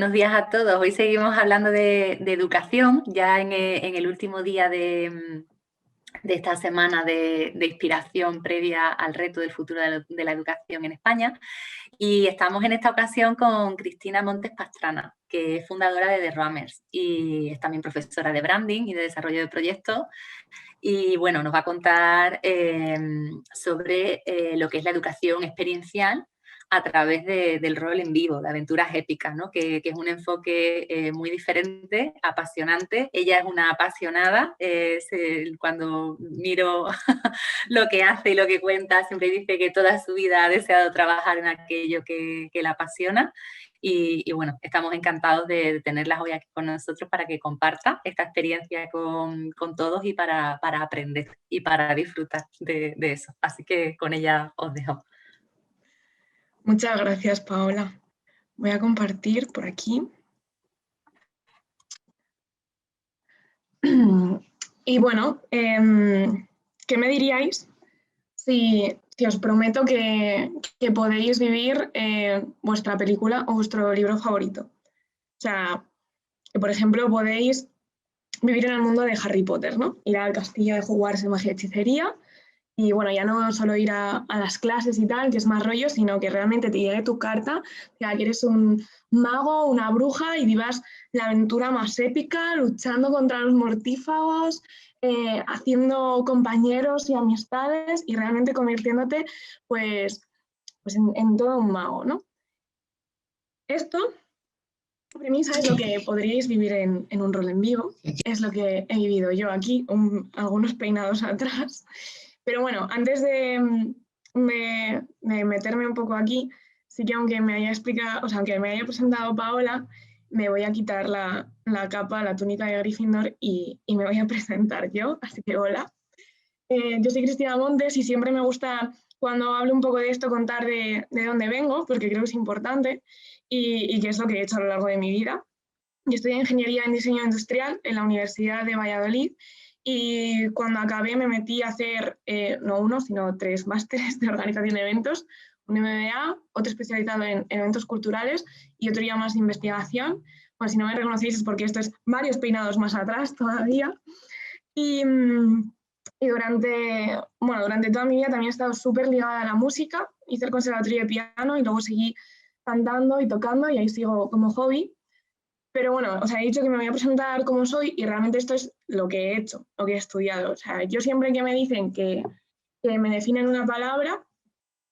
Buenos días a todos. Hoy seguimos hablando de educación, ya en el último día de esta semana de inspiración previa al reto del futuro de la educación en España. Y estamos en esta ocasión con Cristina Montes Pastrana, que es fundadora de The Rummers y es también profesora de branding y de desarrollo de proyectos. Y bueno, nos va a contar sobre lo que es la educación experiencial a través del rol en vivo, de aventuras épicas, ¿no? Que es un enfoque muy diferente, apasionante. Ella es una apasionada, cuando miro lo que hace y lo que cuenta, siempre dice que toda su vida ha deseado trabajar en aquello que la apasiona. Y bueno, estamos encantados de tenerlas hoy aquí con nosotros para que comparta esta experiencia con todos y para aprender y para disfrutar de eso. Así que con ella os dejo. Muchas gracias, Paola. Voy a compartir por aquí. Y bueno, ¿qué me diríais si os prometo que podéis vivir vuestra película o vuestro libro favorito? O sea, que por ejemplo podéis vivir en el mundo de Harry Potter, ¿no? Ir al castillo de Hogwarts de magia y hechicería. Y bueno, ya no solo ir a las clases y tal, que es más rollo, sino que realmente te llegue tu carta, que eres un mago, una bruja y vivas la aventura más épica, luchando contra los mortífagos, haciendo compañeros y amistades y realmente convirtiéndote pues en todo un mago, ¿no? Esto, premisa, es lo que podríais vivir en un rol en vivo, es lo que he vivido yo aquí, algunos peinados atrás. Pero bueno, antes de meterme un poco aquí, sí que aunque me haya explicado, o sea, aunque me haya presentado Paola, me voy a quitar la capa, la túnica de Gryffindor y me voy a presentar yo, así que hola. Yo soy Cristina Montes y siempre me gusta, cuando hablo un poco de esto, contar de dónde vengo, porque creo que es importante y qué es lo que he hecho a lo largo de mi vida. Yo estudié Ingeniería en Diseño Industrial en la Universidad de Valladolid y cuando acabé me metí a hacer no uno, sino 3 másteres de organización de eventos, un MBA, otro especializado en eventos culturales y otro ya más de investigación. Bueno, si no me reconocéis es porque esto es varios peinados más atrás todavía. Y durante toda mi vida también he estado súper ligada a la música. Hice el conservatorio de piano y luego seguí cantando y tocando y ahí sigo como hobby. Pero bueno, os he dicho que me voy a presentar como soy y realmente esto es lo que he hecho, lo que he estudiado. O sea, yo siempre que me dicen que me definen una palabra,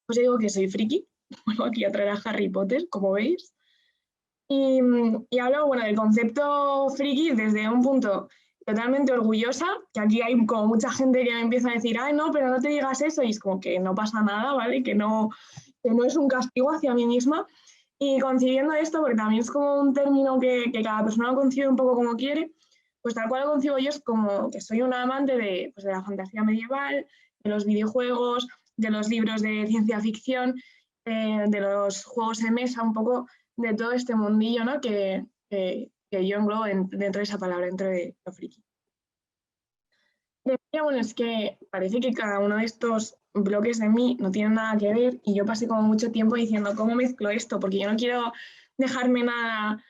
pues digo que soy friki. Vuelvo aquí a traer a Harry Potter, como veis. Y hablo, bueno, del concepto friki desde un punto totalmente orgullosa, que aquí hay como mucha gente que me empieza a decir, ay, no, pero no te digas eso, y es como que no pasa nada, ¿vale? Que no es un castigo hacia mí misma. Y concibiendo esto, porque también es como un término que cada persona lo concibe un poco como quiere, pues tal cual lo concibo yo es como que soy una amante pues de la fantasía medieval, de los videojuegos, de los libros de ciencia ficción, de los juegos de mesa, un poco de todo este mundillo, ¿no? que yo englobo dentro de esa palabra, dentro de lo friki. Bueno, es que parece que cada uno de estos bloques de mí no tienen nada que ver y yo pasé como mucho tiempo diciendo cómo mezclo esto, porque yo no quiero dejarme nada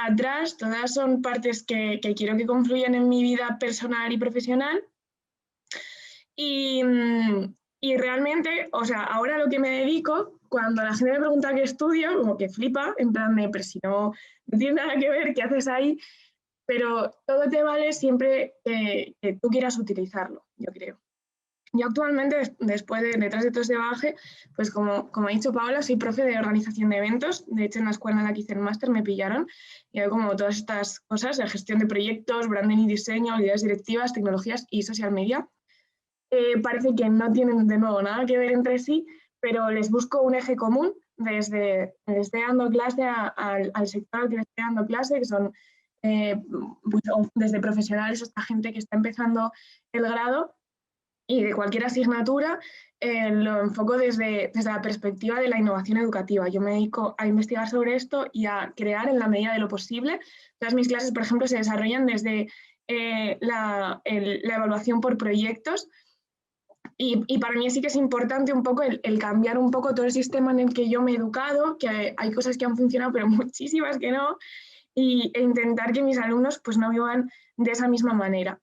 atrás, todas son partes que quiero que confluyan en mi vida personal y profesional. Y realmente, o sea, ahora lo que me dedico, cuando la gente me pregunta qué estudio, como que flipa, en plan de, pero si no tiene nada que ver, ¿qué haces ahí? Pero todo te vale siempre que tú quieras utilizarlo, yo creo. Yo actualmente, detrás de todo este bagaje, pues como ha dicho Paola, soy profe de organización de eventos. De hecho, en la escuela en la que hice el máster me pillaron. Y hago como todas estas cosas, de gestión de proyectos, branding y diseño, habilidades directivas, tecnologías y social media. Parece que no tienen de nuevo nada que ver entre sí, pero les busco un eje común desde dando clase al sector al que le estoy dando clase, que son desde profesionales hasta gente que está empezando el grado, y de cualquier asignatura lo enfoco desde la perspectiva de la innovación educativa. Yo me dedico a investigar sobre esto y a crear en la medida de lo posible. Todas mis clases, por ejemplo, se desarrollan desde la evaluación por proyectos. Y para mí sí que es importante un poco el cambiar un poco todo el sistema en el que yo me he educado, que hay cosas que han funcionado, pero muchísimas que no. e intentar que mis alumnos pues, no vivan de esa misma manera.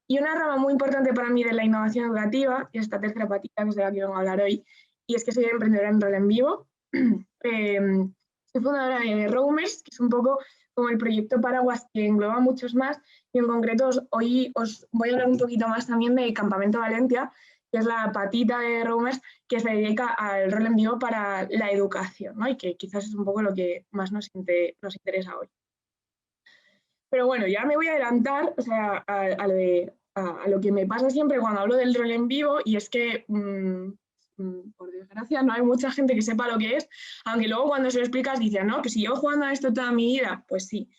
Y una rama muy importante para mí de la innovación educativa, y esta tercera patita que es de la que vengo a hablar hoy, y es que soy emprendedora en Rol en Vivo. Soy fundadora de Roamers, que es un poco como el proyecto paraguas que engloba muchos más, y en concreto hoy os voy a hablar un poquito más también de Campamento Valencia, que es la patita de Roamers que se dedica al rol en vivo para la educación, ¿no? Y que quizás es un poco lo que más nos interesa hoy. Pero bueno, ya me voy a adelantar, o sea, a lo que me pasa siempre cuando hablo del rol en vivo, y es que, por desgracia, no hay mucha gente que sepa lo que es, aunque luego cuando se lo explicas dicen, no, que si llevo jugando a esto toda mi vida, pues sí.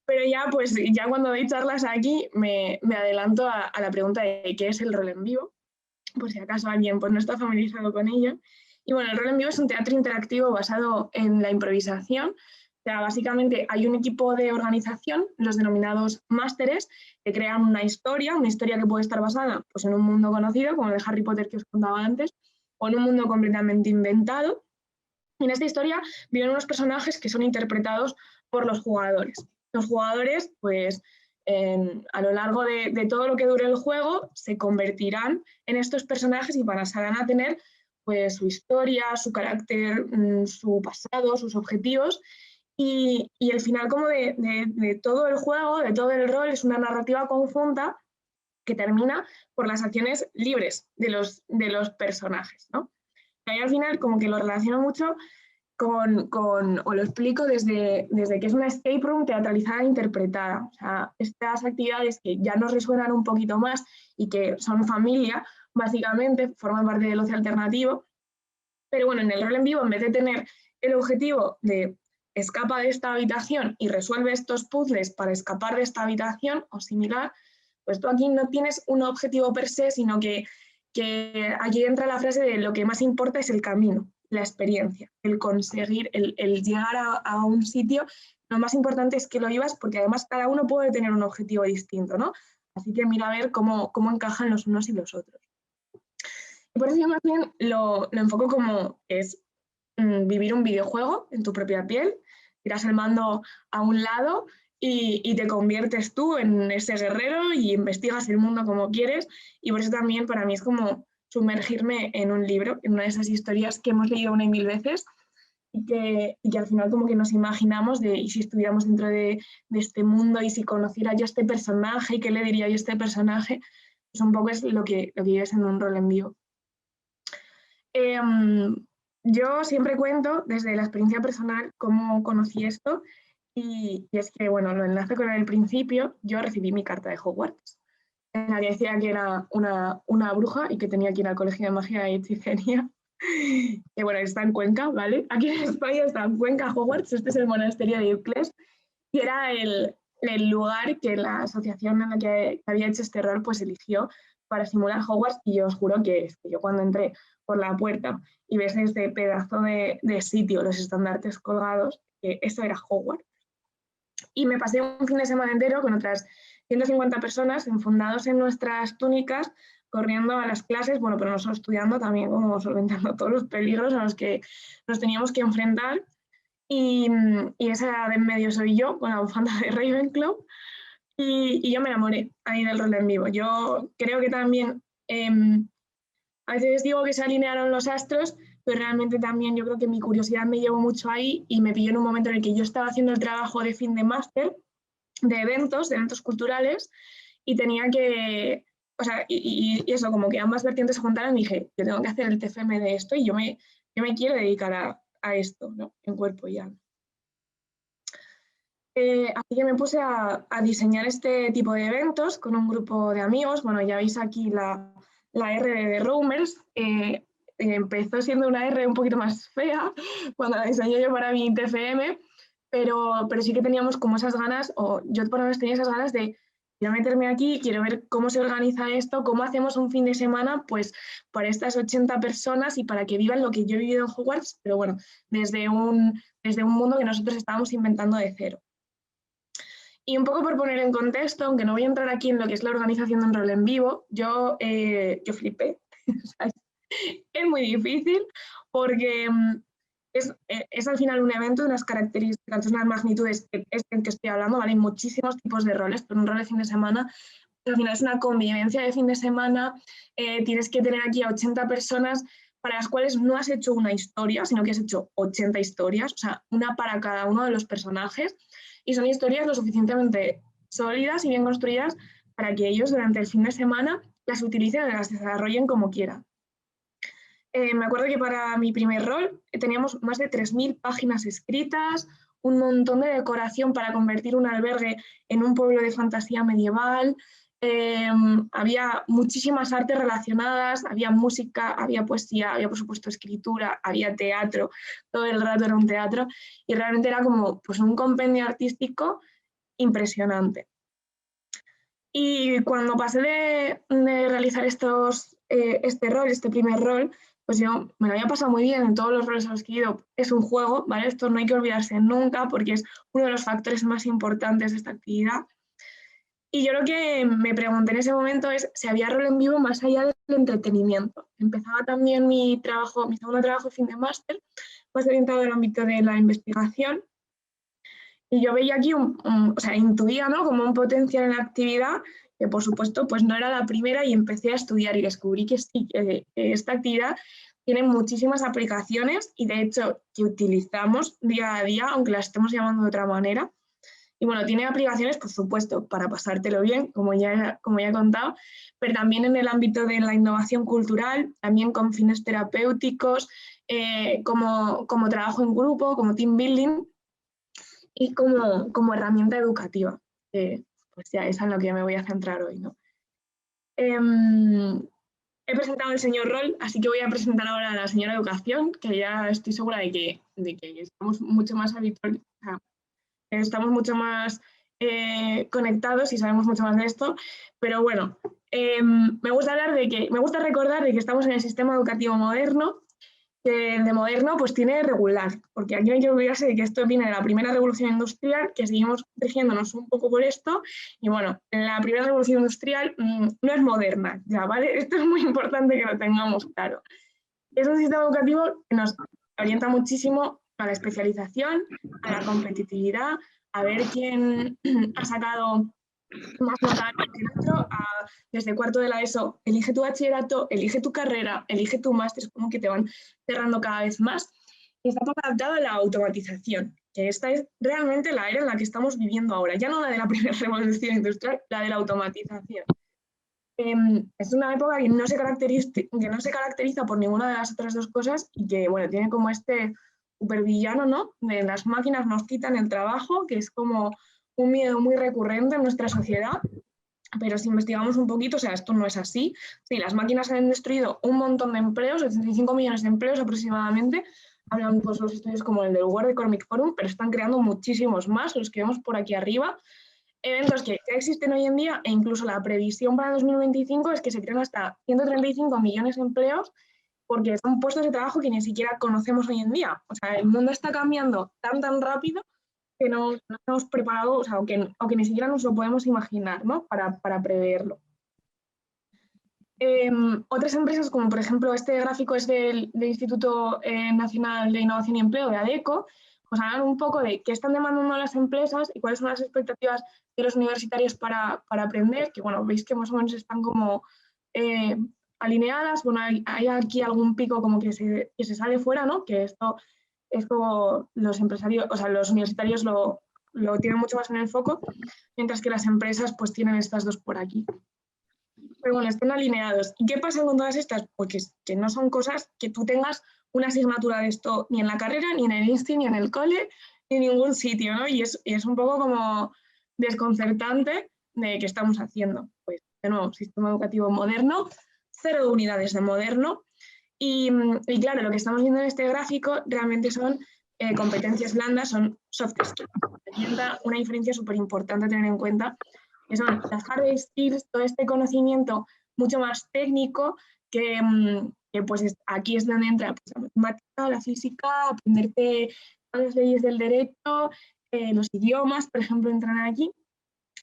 Pero ya, pues, ya cuando doy charlas aquí me adelanto a la pregunta de qué es el rol en vivo, por si acaso alguien pues, no está familiarizado con ello. Y bueno, el rol en vivo es un teatro interactivo basado en la improvisación. O sea, básicamente hay un equipo de organización, los denominados másteres, que crean una historia que puede estar basada pues, en un mundo conocido, como el de Harry Potter que os contaba antes, o en un mundo completamente inventado. Y en esta historia viven unos personajes que son interpretados por los jugadores. Los jugadores, pues, a lo largo de todo lo que dure el juego, se convertirán en estos personajes y pasarán a tener pues, su historia, su carácter, su pasado, sus objetivos. Y el final como de todo el juego, de todo el rol, es una narrativa conjunta que termina por las acciones libres de los personajes, ¿no? Y ahí al final como que lo relaciono mucho o lo explico desde que es una escape room teatralizada e interpretada. O sea, estas actividades que ya nos resuenan un poquito más y que son familia, básicamente, forman parte del ocio alternativo. Pero bueno, en el rol en vivo, en vez de tener el objetivo de escapa de esta habitación y resuelve estos puzzles para escapar de esta habitación o similar, pues tú aquí no tienes un objetivo per se, sino que aquí entra la frase de lo que más importa es el camino, la experiencia, el conseguir, el llegar a un sitio. Lo más importante es que lo vivas porque además cada uno puede tener un objetivo distinto, ¿no? Así que mira a ver cómo encajan los unos y los otros. Y por eso yo más bien lo enfoco como es vivir un videojuego en tu propia piel, tiras el mando a un lado y te conviertes tú en ese guerrero y investigas el mundo como quieres. Y por eso también para mí es como sumergirme en un libro, en una de esas historias que hemos leído una y mil veces y que al final como que nos imaginamos de y si estuviéramos dentro de este mundo y si conociera yo a este personaje y qué le diría yo a este personaje, pues un poco es lo que vives en un rol en vivo. Yo siempre cuento desde la experiencia personal cómo conocí esto y es que, bueno, lo enlace con el principio, yo recibí mi carta de Hogwarts, en la que decía que era una bruja y que tenía que ir al colegio de magia y hechicería, que bueno, está en Cuenca, ¿vale? Aquí en España está en Cuenca, Hogwarts, este es el monasterio de Eucles, y era el lugar que la asociación en la que había hecho este rol pues eligió para simular Hogwarts y yo os juro que yo cuando entré por la puerta y ves este pedazo de sitio, los estandartes colgados, que eso era Hogwarts. Y me pasé un fin de semana entero con otras 150 personas enfundados en nuestras túnicas, corriendo a las clases, bueno, pero no solo estudiando, también como solventando todos los peligros a los que nos teníamos que enfrentar. Y esa de en medio soy yo, con la bufanda de Ravenclaw, y yo me enamoré ahí del rol en vivo. Yo creo que también, a veces digo que se alinearon los astros, pero realmente también yo creo que mi curiosidad me llevó mucho ahí y me pilló en un momento en el que yo estaba haciendo el trabajo de fin de máster, de eventos culturales, y tenía que, o sea, y eso, como que ambas vertientes se juntaron y dije, yo tengo que hacer el TFM de esto y yo me quiero dedicar a esto, ¿no? En cuerpo y alma. Así que me puse a diseñar este tipo de eventos con un grupo de amigos. Bueno, ya veis aquí la R de Roamers. Empezó siendo una R un poquito más fea cuando la diseñé yo para mi TFM, pero sí que teníamos como esas ganas, o yo por lo menos tenía esas ganas de quiero meterme aquí, quiero ver cómo se organiza esto, cómo hacemos un fin de semana pues para estas 80 personas y para que vivan lo que yo he vivido en Hogwarts, pero bueno, desde un mundo que nosotros estábamos inventando de cero. Y un poco por poner en contexto, aunque no voy a entrar aquí en lo que es la organización de un rol en vivo, yo flipé. Es muy difícil porque es al final un evento de unas características, de unas magnitudes que es el que estoy hablando, ¿vale? Hay muchísimos tipos de roles, pero un rol de fin de semana, al final es una convivencia de fin de semana, tienes que tener aquí a 80 personas para las cuales no has hecho una historia, sino que has hecho 80 historias, o sea, una para cada uno de los personajes, y son historias lo suficientemente sólidas y bien construidas para que ellos durante el fin de semana las utilicen y las desarrollen como quieran. Me acuerdo que para mi primer rol teníamos más de 3.000 páginas escritas, un montón de decoración para convertir un albergue en un pueblo de fantasía medieval, había muchísimas artes relacionadas, había música, había poesía, había por supuesto escritura, había teatro, todo el rato era un teatro y realmente era como pues, un compendio artístico impresionante. Y cuando pasé de realizar este primer rol, pues yo me lo había pasado muy bien en todos los roles a los que he ido. Es un juego, ¿vale? Esto no hay que olvidarse nunca porque es uno de los factores más importantes de esta actividad. Y yo lo que me pregunté en ese momento es si había rol en vivo más allá del entretenimiento. Empezaba también mi segundo trabajo de fin de máster, más orientado al ámbito de la investigación. Y yo veía aquí, o sea, intuía, ¿no? Como un potencial en la actividad, que por supuesto pues no era la primera y empecé a estudiar y descubrí que sí, que esta actividad tiene muchísimas aplicaciones y de hecho que utilizamos día a día, aunque la estemos llamando de otra manera. Y bueno, tiene aplicaciones, por supuesto, para pasártelo bien, como ya he contado, pero también en el ámbito de la innovación cultural, también con fines terapéuticos, como trabajo en grupo, como team building y como herramienta educativa. Pues ya es en lo que me voy a centrar hoy, ¿no? He presentado el señor rol, así que voy a presentar ahora a la señora educación, que ya estoy segura de que estamos mucho más habituales, o sea, estamos mucho más conectados y sabemos mucho más de esto, pero bueno, me gusta recordar de que estamos en el sistema educativo moderno, que de moderno pues tiene regular, porque aquí no hay que olvidarse de que esto viene de la primera revolución industrial, que seguimos rigiéndonos un poco por esto, y bueno, la primera revolución industrial no es moderna, ya, ¿vale? Esto es muy importante que lo tengamos claro. Es un sistema educativo que nos orienta muchísimo a la especialización, a la competitividad, a ver quién ha sacado más nota que el otro, desde cuarto de la ESO, elige tu bachillerato, elige tu carrera, elige tu máster, es como que te van cerrando cada vez más. Y está poco adaptado a la automatización, que esta es realmente la era en la que estamos viviendo ahora, ya no la de la primera revolución industrial, la de la automatización. Es una época que no se caracteriza por ninguna de las otras dos cosas y que, bueno, tiene como este supervillano, ¿no? De las máquinas nos quitan el trabajo, que es como un miedo muy recurrente en nuestra sociedad, pero si investigamos un poquito, o sea, esto no es así. Sí, las máquinas han destruido un montón de empleos, 85 millones de empleos aproximadamente, hablan pues los estudios como el del World Economic Forum, pero están creando muchísimos más, los que vemos por aquí arriba. Eventos que ya existen hoy en día e incluso la previsión para 2025 es que se crean hasta 135 millones de empleos porque son puestos de trabajo que ni siquiera conocemos hoy en día. O sea, el mundo está cambiando tan rápido que no estamos preparados, o sea, o que ni siquiera nos lo podemos imaginar, ¿no? Para preverlo. Otras empresas, como por ejemplo este gráfico es del Instituto Nacional de Innovación y Empleo, de ADECO, pues hablan un poco de qué están demandando las empresas y cuáles son las expectativas de los universitarios para aprender, que bueno, veis que más o menos están como alineadas. Bueno, hay aquí algún pico como que se sale fuera, ¿no? Que esto es como los empresarios, o sea, los universitarios lo tienen mucho más en el foco, mientras que las empresas pues tienen estas dos por aquí. Pero bueno, están alineados. ¿Y qué pasa con todas estas? Pues que no son cosas que tú tengas una asignatura de esto ni en la carrera, ni en el INSTI, ni en el cole, ni en ningún sitio, ¿no? Y es un poco como desconcertante de qué estamos haciendo. Pues, de nuevo, sistema educativo moderno, 0 unidades de moderno. Y claro, lo que estamos viendo en este gráfico realmente son competencias blandas, son soft skills. Una diferencia súper importante a tener en cuenta, que son las hard skills, todo este conocimiento mucho más técnico que pues aquí es donde entra pues, la matemática, la física, aprenderte todas las leyes del derecho, los idiomas, por ejemplo, entran aquí.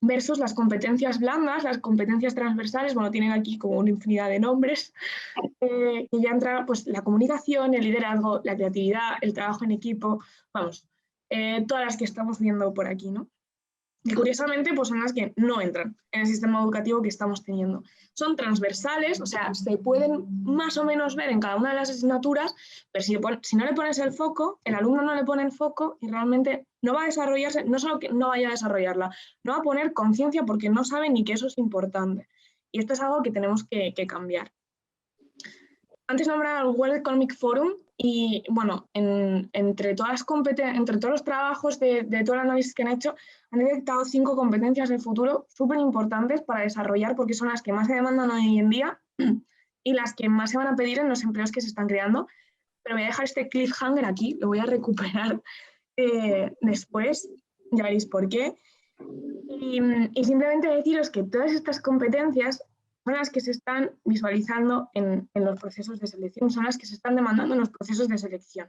versus las competencias blandas, las competencias transversales, bueno, tienen aquí como una infinidad de nombres, que ya entra pues la comunicación, el liderazgo, la creatividad, el trabajo en equipo, vamos, todas las que estamos viendo por aquí, ¿no? Que curiosamente pues son las que no entran en el sistema educativo que estamos teniendo. Son transversales, o sea, se pueden más o menos ver en cada una de las asignaturas, pero si no le pones el foco, el alumno no le pone el foco y realmente no va a desarrollarse, no solo que no vaya a desarrollarla, no va a poner conciencia porque no sabe ni que eso es importante. Y esto es algo que tenemos que cambiar. Antes nombraba el World Economic Forum y, bueno, entre todos los trabajos de todo el análisis que han hecho, han detectado 5 competencias del futuro súper importantes para desarrollar porque son las que más se demandan hoy en día y las que más se van a pedir en los empleos que se están creando. Pero voy a dejar este cliffhanger aquí, lo voy a recuperar después, ya veréis por qué. Y simplemente deciros que todas estas competencias son las que se están visualizando en los procesos de selección, son las que se están demandando en los procesos de selección.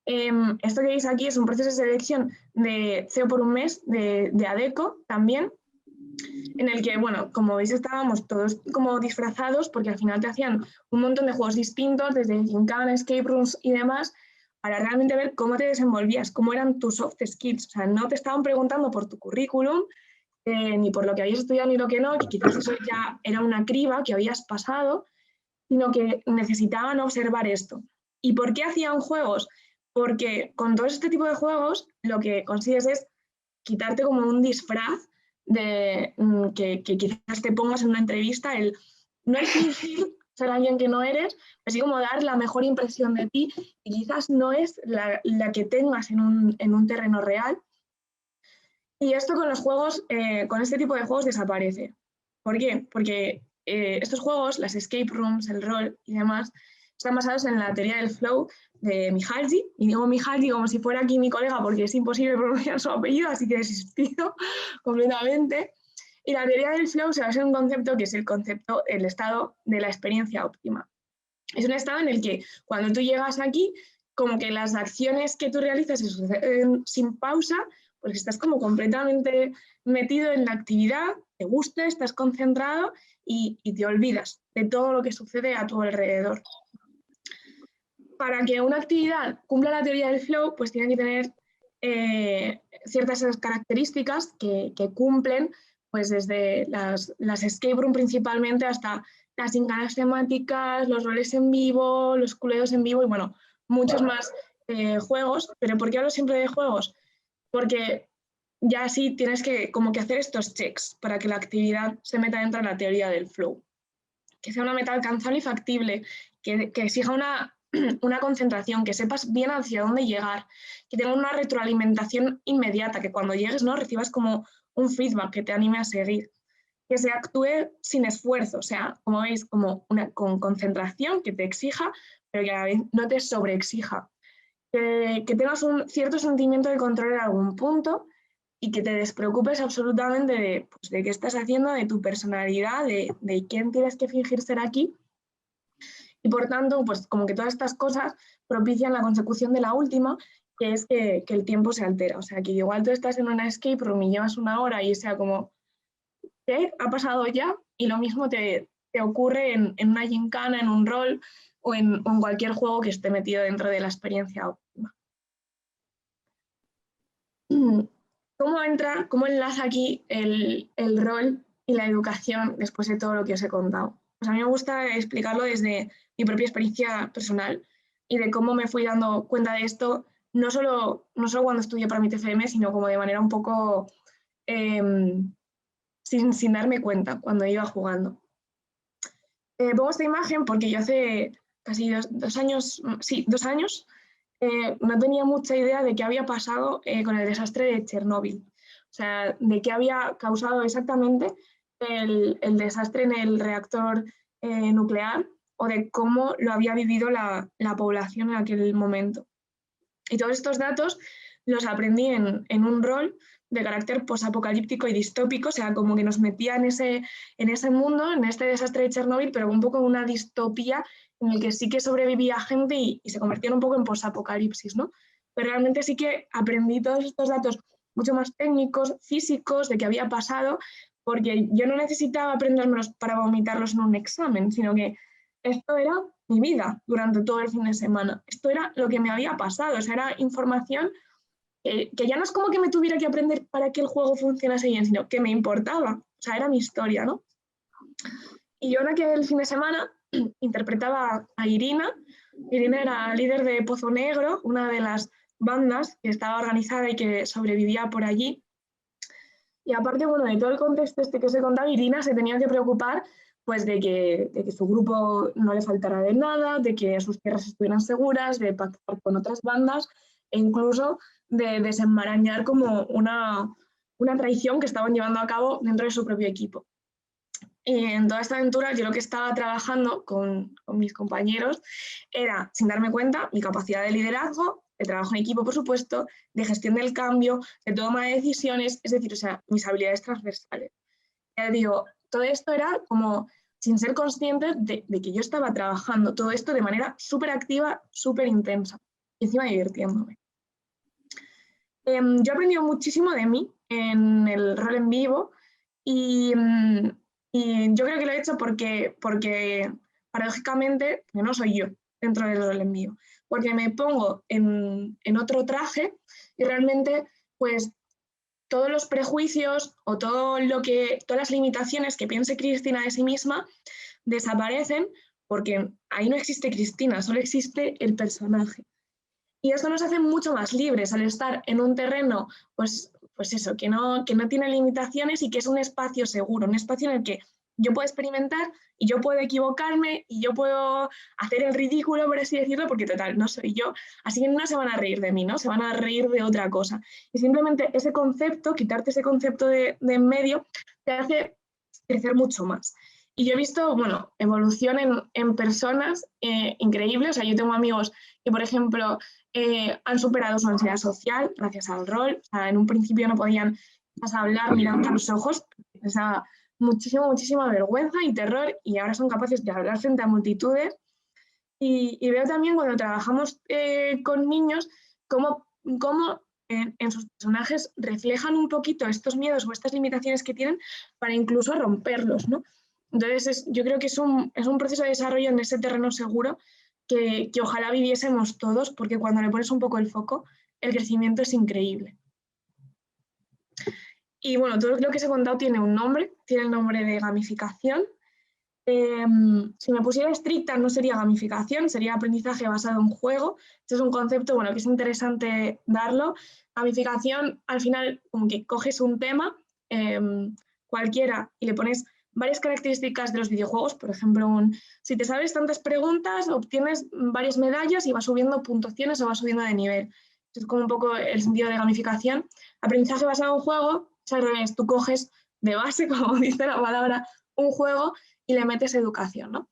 Esto que veis aquí es un proceso de selección de CEO por un mes, de ADECO también, en el que, bueno, como veis estábamos todos como disfrazados porque al final te hacían un montón de juegos distintos, desde gincana, escape rooms y demás, para realmente ver cómo te desenvolvías, cómo eran tus soft skills. O sea, no te estaban preguntando por tu currículum, ni por lo que habías estudiado ni lo que no, que quizás eso ya era una criba que habías pasado, sino que necesitaban observar esto. ¿Y por qué hacían juegos? Porque con todo este tipo de juegos lo que consigues es quitarte como un disfraz de que quizás te pongas en una entrevista, no el fingir ser alguien que no eres, así como dar la mejor impresión de ti, y quizás no es la que tengas en un terreno real. Y esto con los juegos, con este tipo de juegos desaparece. ¿Por qué? Porque estos juegos, las escape rooms, el rol y demás, están basados en la teoría del flow de Mihaly. Y digo Mihaly como si fuera aquí mi colega porque es imposible pronunciar su apellido, así que he desistido completamente. Y la teoría del flow se basa en un concepto que es el estado de la experiencia óptima. Es un estado en el que cuando tú llegas aquí, como que las acciones que tú realizas se suceden sin pausa, porque estás como completamente metido en la actividad, te gusta, estás concentrado y te olvidas de todo lo que sucede a tu alrededor. Para que una actividad cumpla la teoría del flow, pues tiene que tener ciertas características que cumplen, pues desde las escape room principalmente hasta las gincanas temáticas, los roles en vivo, los culeos en vivo y bueno, muchos más juegos. ¿Pero por qué hablo siempre de juegos? Porque ya sí tienes que como que hacer estos checks para que la actividad se meta dentro de la teoría del flow. Que sea una meta alcanzable y factible, que exija una concentración, que sepas bien hacia dónde llegar, que tenga una retroalimentación inmediata, que cuando llegues no recibas como un feedback que te anime a seguir, que se actúe sin esfuerzo, o sea, como veis, como con concentración, que te exija, pero que a la vez no te sobreexija, que tengas un cierto sentimiento de control en algún punto y que te despreocupes absolutamente de qué estás haciendo, de tu personalidad, de quién tienes que fingir ser aquí. Y por tanto, pues como que todas estas cosas propician la consecución de la última, que es que el tiempo se altera. O sea, que igual tú estás en una escape room y llevas una hora y sea como, ¿qué? ¿Ha pasado ya? Y lo mismo te ocurre en una gincana, en un rol o en cualquier juego que esté metido dentro de la experiencia óptima. ¿Cómo enlaza aquí el rol y la educación después de todo lo que os he contado? Pues a mí me gusta explicarlo desde mi propia experiencia personal y de cómo me fui dando cuenta de esto, no solo cuando estudié para mi TFM, sino como de manera un poco sin darme cuenta cuando iba jugando. Pongo esta imagen porque yo hace casi 2 años, sí, 2 años, no tenía mucha idea de qué había pasado con el desastre de Chernóbil. O sea, de qué había causado exactamente el desastre en el reactor nuclear o de cómo lo había vivido la población en aquel momento. Y todos estos datos los aprendí en un rol de carácter posapocalíptico y distópico, o sea, como que nos metía en ese mundo, en este desastre de Chernóbil, pero un poco en una distopía en el que sí que sobrevivía gente y se convertía un poco en posapocalipsis, ¿no? Pero realmente sí que aprendí todos estos datos mucho más técnicos, físicos, de qué había pasado, porque yo no necesitaba aprendérmelos para vomitarlos en un examen, sino que esto era mi vida durante todo el fin de semana. Esto era lo que me había pasado, o sea, era información que ya no es como que me tuviera que aprender para que el juego funcionase bien, sino que me importaba, o sea, era mi historia, ¿no? Y yo en aquel fin de semana interpretaba a Irina. Irina era líder de Pozo Negro, una de las bandas que estaba organizada y que sobrevivía por allí. Y aparte, bueno, de todo el contexto este que os he contado, Irina se tenía que preocupar pues de que su grupo no le faltara de nada, de que sus tierras estuvieran seguras, de pactar con otras bandas e incluso de desenmarañar como una traición que estaban llevando a cabo dentro de su propio equipo. Y en toda esta aventura yo lo que estaba trabajando con mis compañeros era, sin darme cuenta, mi capacidad de liderazgo, de trabajo en equipo, por supuesto, de gestión del cambio, de toma de decisiones, es decir, o sea, mis habilidades transversales. Ya digo, todo esto era como sin ser consciente de que yo estaba trabajando todo esto de manera súper activa, súper intensa y encima divirtiéndome. Yo he aprendido muchísimo de mí en el rol en vivo y yo creo que lo he hecho porque paradójicamente, no soy yo dentro del rol en vivo, porque me pongo en otro traje y realmente, pues, todos los prejuicios o todas las limitaciones que piense Cristina de sí misma desaparecen porque ahí no existe Cristina, solo existe el personaje. Y esto nos hace mucho más libres al estar en un terreno, pues eso, que no tiene limitaciones y que es un espacio seguro, un espacio en el que yo puedo experimentar y yo puedo equivocarme y yo puedo hacer el ridículo, por así decirlo, porque total, no soy yo. Así que no se van a reír de mí, ¿no? Se van a reír de otra cosa. Y simplemente ese concepto, quitarte ese concepto de en medio, te hace crecer mucho más. Y yo he visto, bueno, evolución en personas increíbles. O sea, yo tengo amigos que, por ejemplo, han superado su ansiedad social gracias al rol. O sea, en un principio no podían hablar mirando a los ojos. O sea, muchísima vergüenza y terror y ahora son capaces de hablar frente a multitudes. Y veo también cuando trabajamos con niños cómo en sus personajes reflejan un poquito estos miedos o estas limitaciones que tienen para incluso romperlos, ¿no? Entonces yo creo que es un proceso de desarrollo en ese terreno seguro que ojalá viviésemos todos, porque cuando le pones un poco el foco, el crecimiento es increíble. Y bueno, todo lo que os he contado tiene un nombre, tiene el nombre de gamificación. Si me pusiera estricta no sería gamificación, sería aprendizaje basado en juego. Este es un concepto, bueno, que es interesante darlo. Gamificación, al final, como que coges un tema cualquiera y le pones varias características de los videojuegos. Por ejemplo, si te sabes tantas preguntas, obtienes varias medallas y vas subiendo puntuaciones o vas subiendo de nivel. Es como un poco el sentido de gamificación. Aprendizaje basado en juego, es al revés, tú coges de base, como dice la palabra, un juego y le metes educación, ¿no?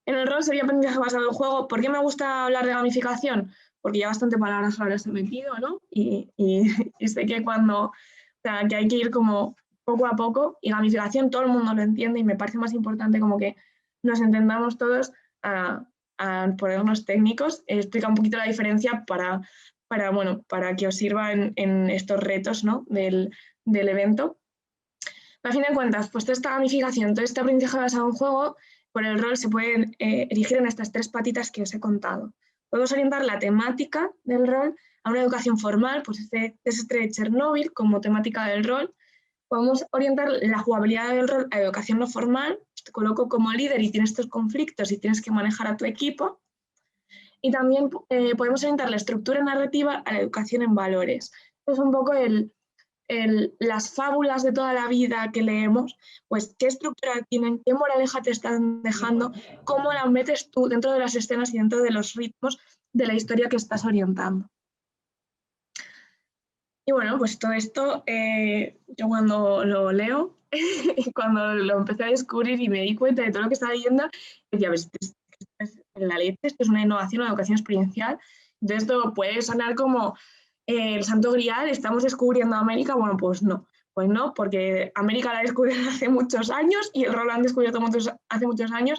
En el rol sería aprendizaje basado en juego. ¿Por qué me gusta hablar de gamificación? Porque ya bastante palabras raras he metido, ¿no? Y sé que que hay que ir como poco a poco, y gamificación todo el mundo lo entiende y me parece más importante como que nos entendamos todos a ponernos técnicos. Explica un poquito la diferencia para que os sirva en estos retos, ¿no? del evento. A fin de cuentas, pues toda esta gamificación, todo este aprendizaje basado en juego, por el rol se pueden erigir en estas tres patitas que os he contado. Podemos orientar la temática del rol a una educación formal, pues este desastre de Chernóbil como temática del rol. Podemos orientar la jugabilidad del rol a educación no formal, te coloco como líder y tienes estos conflictos y tienes que manejar a tu equipo. Y también podemos orientar la estructura narrativa a la educación en valores. Es un poco las fábulas de toda la vida que leemos, pues qué estructura tienen, qué moraleja te están dejando, cómo la metes tú dentro de las escenas y dentro de los ritmos de la historia que estás orientando. Y bueno, pues todo esto, yo cuando lo leo, y cuando lo empecé a descubrir y me di cuenta de todo lo que estaba leyendo, decía, ves, en la leche, esto es una innovación, una educación experiencial. Entonces esto puede sonar como el santo grial, estamos descubriendo América. Bueno, pues no, porque América la descubrieron hace muchos años y el rol lo han descubierto hace muchos años.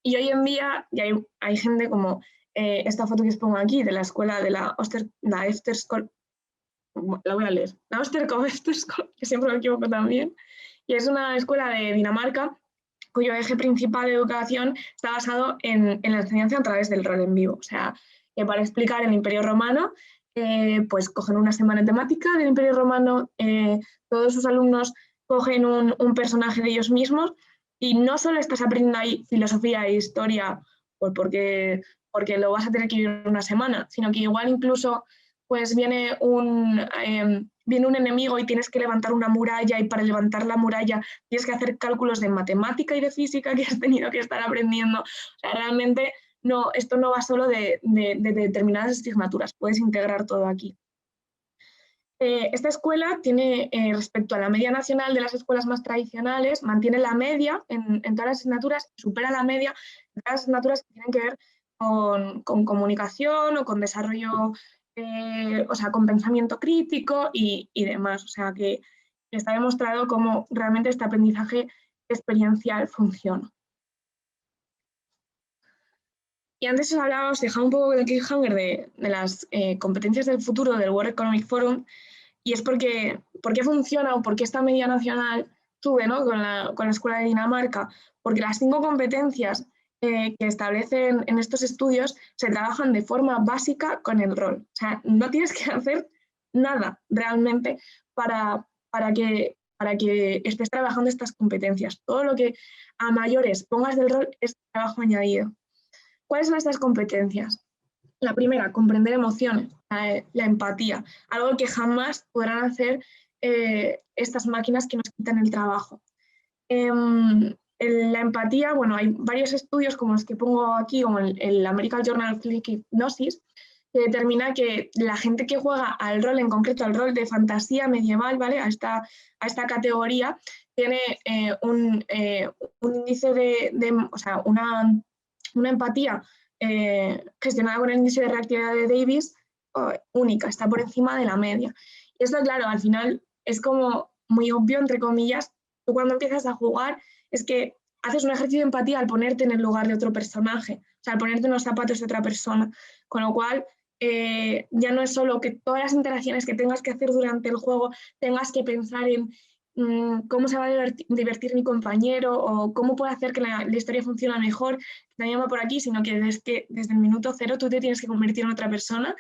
Y hoy en día ya hay gente como esta foto que os pongo aquí de la escuela de la After School la voy a leer, la Oosterskole, que siempre me equivoco también, y es una escuela de Dinamarca cuyo eje principal de educación está basado en la enseñanza a través del rol en vivo. O sea, que para explicar el Imperio Romano, pues cogen una semana en temática del Imperio Romano, todos sus alumnos cogen un personaje de ellos mismos y no solo estás aprendiendo ahí filosofía e historia pues porque lo vas a tener que vivir una semana, sino que igual incluso pues viene un enemigo y tienes que levantar una muralla y para levantar la muralla tienes que hacer cálculos de matemática y de física que has tenido que estar aprendiendo. O sea, realmente no, esto no va solo de determinadas asignaturas, puedes integrar todo aquí. Esta escuela tiene, respecto a la media nacional de las escuelas más tradicionales, mantiene la media en todas las asignaturas, supera la media en todas las asignaturas que tienen que ver con comunicación o con desarrollo, o sea, con pensamiento crítico y demás. O sea, que está demostrado cómo realmente este aprendizaje experiencial funciona. Y antes os hablaba, os dejaba un poco de cliffhanger de las competencias del futuro del World Economic Forum, y es por qué funciona o por qué esta media nacional sube, ¿no? con la Escuela de Dinamarca, porque las 5 competencias que establecen en estos estudios se trabajan de forma básica con el rol. O sea, no tienes que hacer nada realmente para que estés trabajando estas competencias. Todo lo que a mayores pongas del rol es trabajo añadido. ¿Cuáles son estas competencias? La primera, comprender emociones, la empatía, algo que jamás podrán hacer estas máquinas que nos quitan el trabajo. La empatía, bueno, hay varios estudios como los que pongo aquí, como el American Journal of Clinical Hypnosis, que determina que la gente que juega al rol, en concreto al rol de fantasía medieval, ¿vale? a esta categoría, tiene un índice o sea, una empatía gestionada con el índice de reactividad de Davis única, está por encima de la media. Y esto, claro, al final es como muy obvio, entre comillas, tú cuando empiezas a jugar es que haces un ejercicio de empatía al ponerte en el lugar de otro personaje, o sea, al ponerte en los zapatos de otra persona, con lo cual ya no es solo que todas las interacciones que tengas que hacer durante el juego tengas que pensar en cómo se va a divertir mi compañero o cómo puedo hacer que la historia funcione mejor, que también va por aquí, sino que desde el minuto cero tú te tienes que convertir en otra persona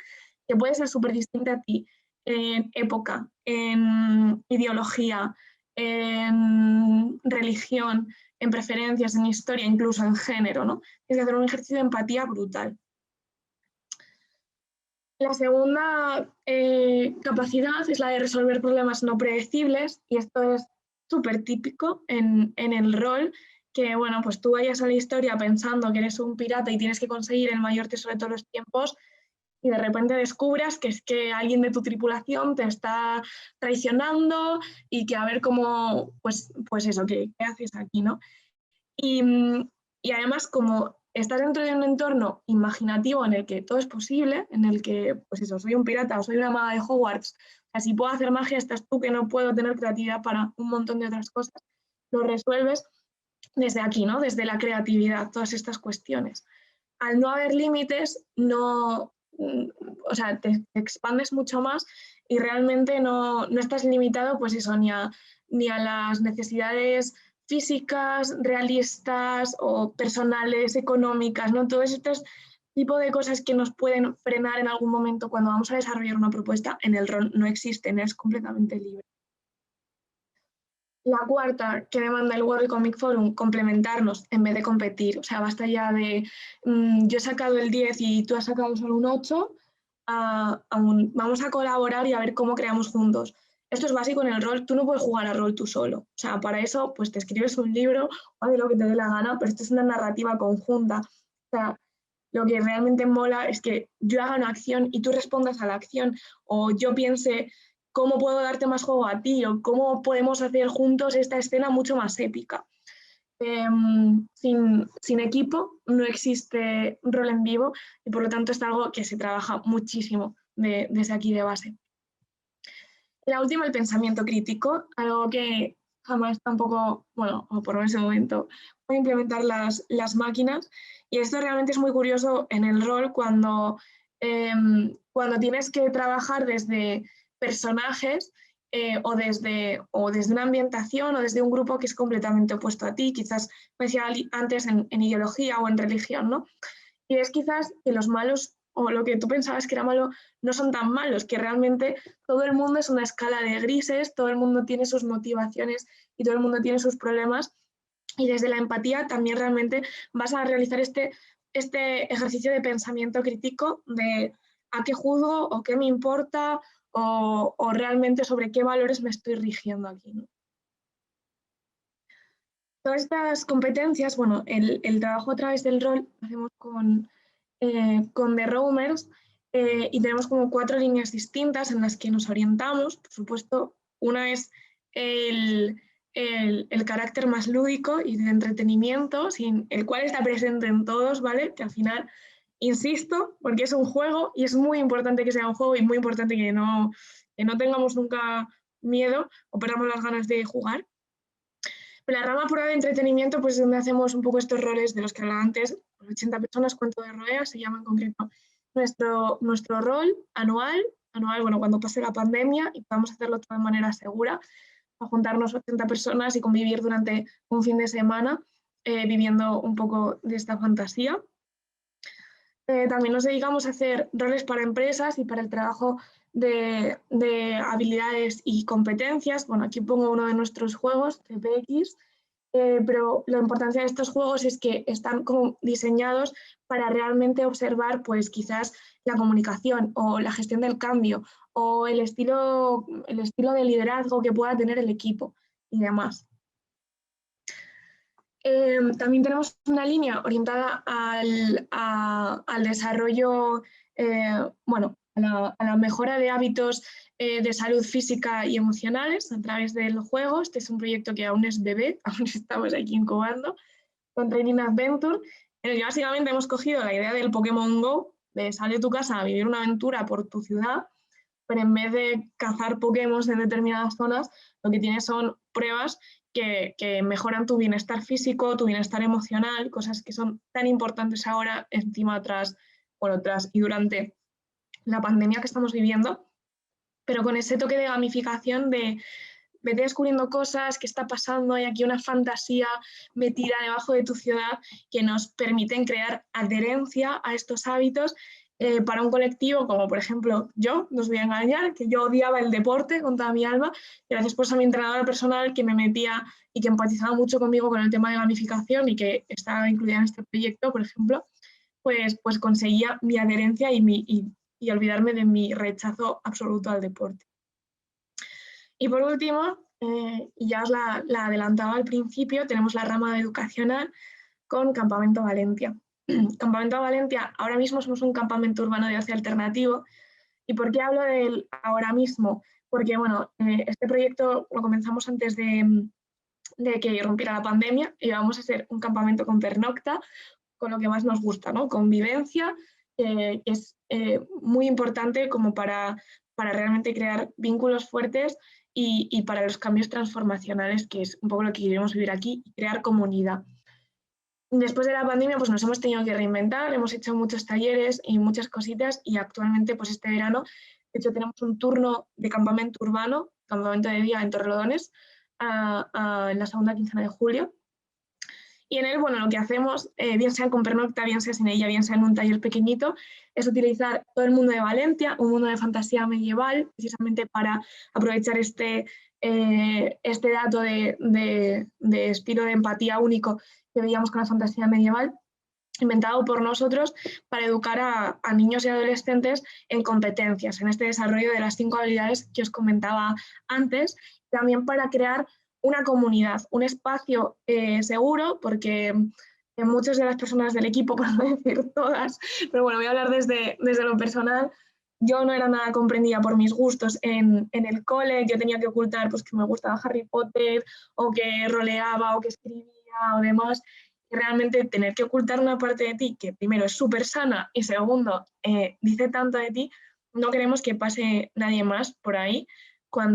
que puede ser súper distinta a ti en época, en ideología, en religión, en preferencias, en historia, incluso en género, ¿no? Tienes que hacer un ejercicio de empatía brutal. La segunda capacidad es la de resolver problemas no predecibles, y esto es súper típico en el rol, que bueno, pues tú vayas a la historia pensando que eres un pirata y tienes que conseguir el mayor tesoro de todos los tiempos, y de repente descubras que es que alguien de tu tripulación te está traicionando y que a ver cómo, pues eso, ¿qué haces aquí, no? Y además, como estás dentro de un entorno imaginativo en el que todo es posible, en el que, pues eso, soy un pirata o soy una maga de Hogwarts, así puedo hacer magia, estás tú que no puedo tener creatividad para un montón de otras cosas, lo resuelves desde aquí, ¿no? Desde la creatividad, todas estas cuestiones. Al no haber límites, no, o sea, te expandes mucho más y realmente no estás limitado, pues eso, ni a las necesidades físicas, realistas o personales, económicas, ¿no? Todos estos tipos de cosas que nos pueden frenar en algún momento cuando vamos a desarrollar una propuesta, en el rol no existen, es completamente libre. La cuarta, que demanda el World Economic Forum, complementarnos en vez de competir. O sea, basta ya de yo he sacado el 10 y tú has sacado solo un 8, vamos a colaborar y a ver cómo creamos juntos. Esto es básico en el rol, tú no puedes jugar a rol tú solo. O sea, para eso pues te escribes un libro o de lo que te dé la gana, pero esto es una narrativa conjunta. O sea, lo que realmente mola es que yo haga una acción y tú respondas a la acción, o yo piense cómo puedo darte más juego a ti o cómo podemos hacer juntos esta escena mucho más épica. Sin equipo no existe rol en vivo y por lo tanto es algo que se trabaja muchísimo desde aquí de base. La última, el pensamiento crítico, algo que jamás tampoco, bueno, o por ese momento, voy a implementar las máquinas, y esto realmente es muy curioso en el rol cuando tienes que trabajar desde personajes o desde una ambientación o desde un grupo que es completamente opuesto a ti, quizás me decía antes en ideología o en religión, ¿no? Y es quizás que los malos o lo que tú pensabas que era malo no son tan malos, que realmente todo el mundo es una escala de grises, todo el mundo tiene sus motivaciones y todo el mundo tiene sus problemas, y desde la empatía también realmente vas a realizar este ejercicio de pensamiento crítico de a qué juzgo o qué me importa o realmente sobre qué valores me estoy rigiendo aquí, ¿no? Todas estas competencias, bueno, el trabajo a través del rol lo hacemos con The Roamers y tenemos como 4 líneas distintas en las que nos orientamos. Por supuesto, una es el carácter más lúdico y de entretenimiento, sin el cual está presente en todos, ¿vale? Que al final, insisto, porque es un juego y es muy importante que sea un juego y muy importante que no tengamos nunca miedo o perdamos las ganas de jugar. Pero la rama pura de entretenimiento, pues es donde hacemos un poco estos roles de los que hablaba antes, 80 personas, cuento de Roea, se llama en concreto nuestro rol anual, bueno, cuando pase la pandemia y podamos hacerlo todo de manera segura, a juntarnos 80 personas y convivir durante un fin de semana viviendo un poco de esta fantasía. También nos dedicamos a hacer roles para empresas y para el trabajo de habilidades y competencias. Bueno, aquí pongo uno de nuestros juegos, CPX, pero la importancia de estos juegos es que están como diseñados para realmente observar, pues quizás la comunicación o la gestión del cambio o el estilo de liderazgo que pueda tener el equipo y demás. También tenemos una línea orientada al desarrollo, bueno, a la mejora de hábitos de salud física y emocionales a través del juego. Este es un proyecto que aún es bebé, aún estamos aquí incubando, con Training Adventure, en el que básicamente hemos cogido la idea del Pokémon Go, de salir de tu casa a vivir una aventura por tu ciudad, pero en vez de cazar Pokémon en determinadas zonas, lo que tienes son pruebas que mejoran tu bienestar físico, tu bienestar emocional, cosas que son tan importantes ahora encima tras y durante la pandemia que estamos viviendo, pero con ese toque de gamificación de vete descubriendo cosas, qué está pasando, hay aquí una fantasía metida debajo de tu ciudad que nos permiten crear adherencia a estos hábitos para un colectivo como por ejemplo yo, no os voy a engañar, que yo odiaba el deporte con toda mi alma, gracias pues a mi entrenadora personal que me metía y que empatizaba mucho conmigo con el tema de gamificación y que estaba incluida en este proyecto, por ejemplo, pues conseguía mi adherencia y olvidarme de mi rechazo absoluto al deporte. Y por último, y ya os la adelantaba al principio, tenemos la rama educacional con Campamento Valentia. Campamento Valentia, ahora mismo somos un campamento urbano de ocio alternativo. ¿Y por qué hablo de él ahora mismo? Porque, bueno, este proyecto lo comenzamos antes de que irrumpiera la pandemia y vamos a ser un campamento con pernocta, con lo que más nos gusta, ¿no? Convivencia, que es muy importante como para realmente crear vínculos fuertes y para los cambios transformacionales, que es un poco lo que queremos vivir aquí, y crear comunidad. Después de la pandemia pues nos hemos tenido que reinventar, hemos hecho muchos talleres y muchas cositas y actualmente pues este verano, de hecho tenemos un turno de campamento urbano, campamento de día en Torrelodones, en la segunda quincena de julio. Y en él, bueno, lo que hacemos, bien sea con pernocta, bien sea sin ella, bien sea en un taller pequeñito, es utilizar todo el mundo de Valentia, un mundo de fantasía medieval, precisamente para aprovechar este dato de espíritu de empatía único que veíamos con la fantasía medieval, inventado por nosotros para educar a niños y adolescentes en competencias, en este desarrollo de las 5 habilidades que os comentaba antes, también para crear una comunidad, un espacio seguro, porque muchas de las personas del equipo, por no decir todas, pero bueno, voy a hablar desde lo personal, yo no era nada comprendida por mis gustos en el cole, yo tenía que ocultar pues, que me gustaba Harry Potter, o que roleaba, o que escribía, o demás, y realmente tener que ocultar una parte de ti que primero es súper sana y segundo dice tanto de ti, no queremos que pase nadie más por ahí.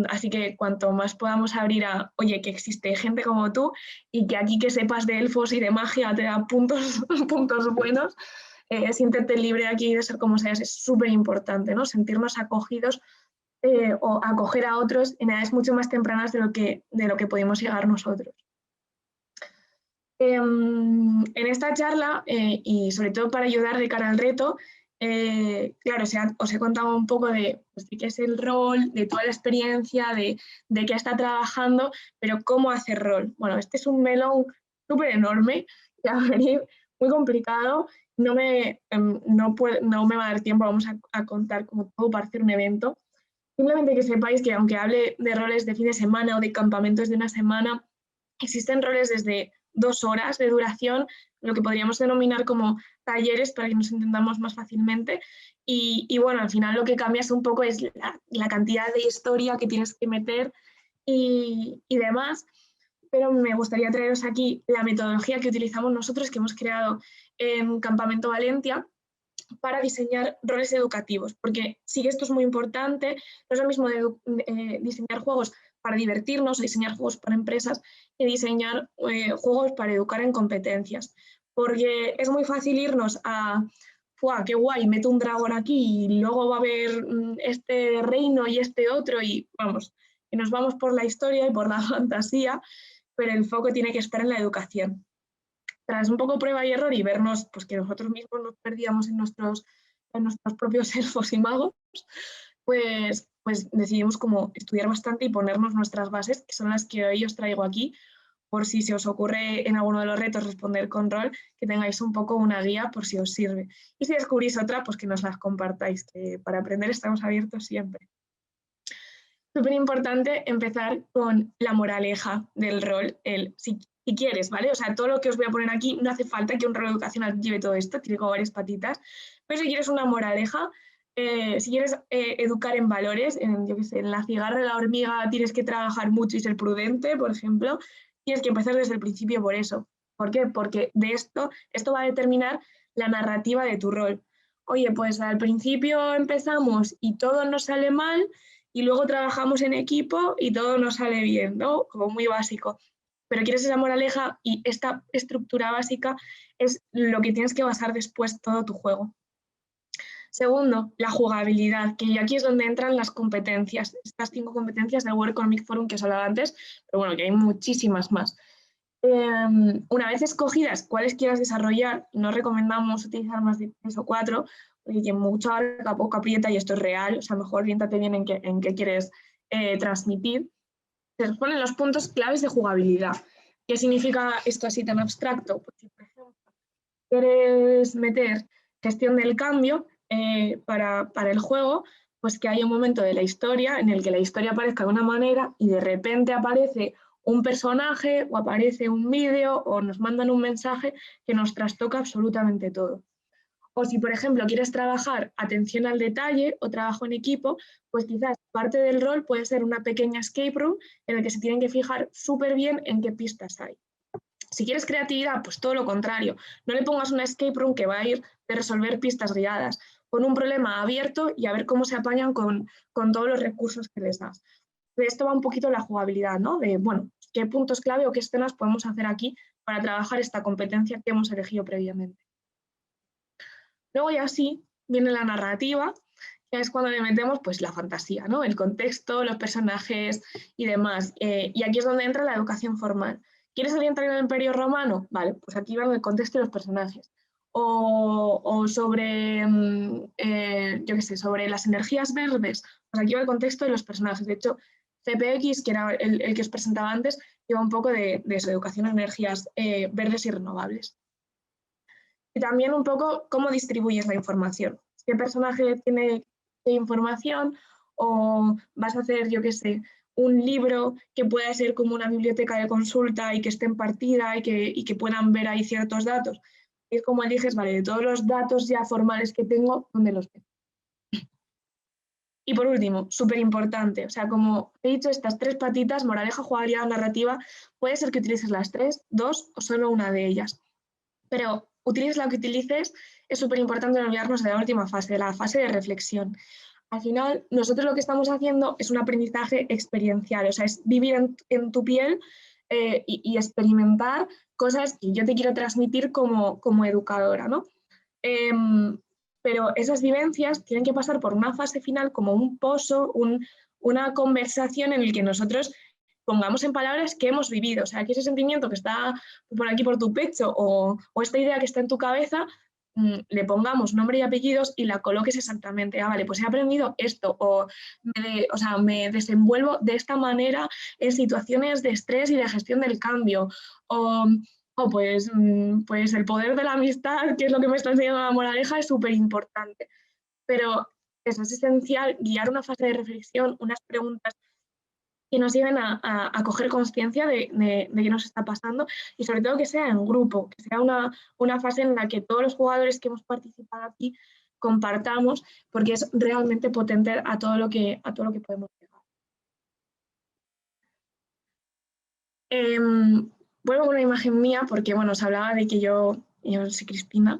Así que cuanto más podamos abrir a, oye, que existe gente como tú y que aquí que sepas de elfos y de magia te da puntos buenos, siéntete libre aquí de ser como seas, es súper importante, ¿no? Sentirnos acogidos o acoger a otros en edades mucho más tempranas de lo que podemos llegar nosotros. En esta charla, y sobre todo para ayudar de cara al reto, claro, os he contado un poco pues, de qué es el rol, de toda la experiencia, de qué está trabajando, pero cómo hacer rol. Bueno, este es un melón súper enorme, que va a venir muy complicado, no me va a dar tiempo, vamos a contar como todo para hacer un evento. Simplemente que sepáis que aunque hable de roles de fin de semana o de campamentos de una semana, existen roles desde 2 horas de duración, lo que podríamos denominar como talleres para que nos entendamos más fácilmente. Y bueno, al final lo que cambias un poco es la cantidad de historia que tienes que meter y demás. Pero me gustaría traeros aquí la metodología que utilizamos nosotros, que hemos creado en Campamento Valentia, para diseñar roles educativos, porque sí que esto es muy importante, no es lo mismo diseñar juegos para divertirnos, diseñar juegos para empresas, que diseñar juegos para educar en competencias, porque es muy fácil irnos a ¡fua, qué guay! Meto un dragón aquí y luego va a haber este reino y este otro y vamos, y nos vamos por la historia y por la fantasía, pero el foco tiene que estar en la educación. Tras un poco prueba y error y vernos pues, que nosotros mismos nos perdíamos en nuestros propios elfos y magos, pues decidimos como estudiar bastante y ponernos nuestras bases, que son las que hoy os traigo aquí, por si se os ocurre en alguno de los retos responder con rol, que tengáis un poco una guía por si os sirve. Y si descubrís otra, pues que nos las compartáis, que para aprender estamos abiertos siempre. Súper importante empezar con la moraleja del rol, si quieres, ¿vale? O sea, todo lo que os voy a poner aquí, no hace falta que un rol educacional lleve todo esto, tiene como varias patitas, pero si quieres una moraleja, si quieres educar en valores, yo qué sé, en la cigarra de la hormiga tienes que trabajar mucho y ser prudente, por ejemplo, tienes que empezar desde el principio por eso. ¿Por qué? Porque de esto va a determinar la narrativa de tu rol. Oye, pues al principio empezamos y todo nos sale mal, y luego trabajamos en equipo y todo nos sale bien, ¿no? Como muy básico. Pero quieres esa moraleja y esta estructura básica es lo que tienes que basar después todo tu juego. Segundo, la jugabilidad, que aquí es donde entran las competencias, estas 5 competencias del World Economic Forum que os hablaba antes, pero bueno, que hay muchísimas más. Una vez escogidas cuáles quieras desarrollar, no recomendamos utilizar más de 3 o 4, porque quien mucho abarca, poco aprieta y esto es real, o sea, mejor oriéntate bien en qué quieres transmitir. Se ponen los puntos claves de jugabilidad. ¿Qué significa esto así tan abstracto? Pues si, por ejemplo, quieres meter gestión del cambio para el juego, pues que haya un momento de la historia en el que la historia aparezca de una manera y de repente aparece un personaje o aparece un vídeo o nos mandan un mensaje que nos trastoca absolutamente todo. O si, por ejemplo, quieres trabajar atención al detalle o trabajo en equipo, pues quizás parte del rol puede ser una pequeña escape room en el que se tienen que fijar súper bien en qué pistas hay. Si quieres creatividad, pues todo lo contrario. No le pongas una escape room que va a ir de resolver pistas guiadas. Pon un problema abierto y a ver cómo se apañan con todos los recursos que les das. De esto va un poquito la jugabilidad, ¿no? De, bueno, qué puntos clave o qué escenas podemos hacer aquí para trabajar esta competencia que hemos elegido previamente. Luego ya sí viene la narrativa, que es cuando le metemos pues, la fantasía, ¿no? El contexto, los personajes y demás. Y aquí es donde entra la educación formal. ¿Quieres orientar en el Imperio Romano? Vale, pues aquí va el contexto y los personajes. O sobre, yo qué sé, sobre las energías verdes, pues aquí va el contexto de los personajes. De hecho, CPX, que era el que os presentaba antes, lleva un poco de su educación en energías verdes y renovables. Y también un poco cómo distribuyes la información. ¿Qué personaje tiene qué información? O vas a hacer, yo qué sé, un libro que pueda ser como una biblioteca de consulta y que esté en partida y que puedan ver ahí ciertos datos. Y es como eliges, vale, de todos los datos ya formales que tengo, ¿dónde los tengo? Y por último, súper importante, o sea, como he dicho, estas 3 patitas, moraleja, jugabilidad, narrativa, puede ser que utilices las 3, 2 o solo una de ellas. Pero utilices la que utilices, es súper importante no olvidarnos de la última fase, de la fase de reflexión. Al final, nosotros lo que estamos haciendo es un aprendizaje experiencial, o sea, es vivir en tu piel y experimentar cosas que yo te quiero transmitir como educadora, ¿no? pero esas vivencias tienen que pasar por una fase final como un pozo, una conversación en el que nosotros pongamos en palabras qué hemos vivido, o sea, que ese sentimiento que está por aquí por tu pecho o esta idea que está en tu cabeza, le pongamos nombre y apellidos y la coloques exactamente. Ah, vale, pues he aprendido esto o sea, me desenvuelvo de esta manera en situaciones de estrés y de gestión del cambio. O, o pues, pues el poder de la amistad, que es lo que me está enseñando la moraleja, es súper importante. Pero eso es esencial, guiar una fase de reflexión, unas preguntas que nos lleven a coger conciencia de qué nos está pasando y sobre todo que sea en grupo, que sea una fase en la que todos los jugadores que hemos participado aquí compartamos, porque es realmente potente a todo lo que podemos llegar. Vuelvo a una imagen mía porque, bueno, os hablaba de que yo soy Cristina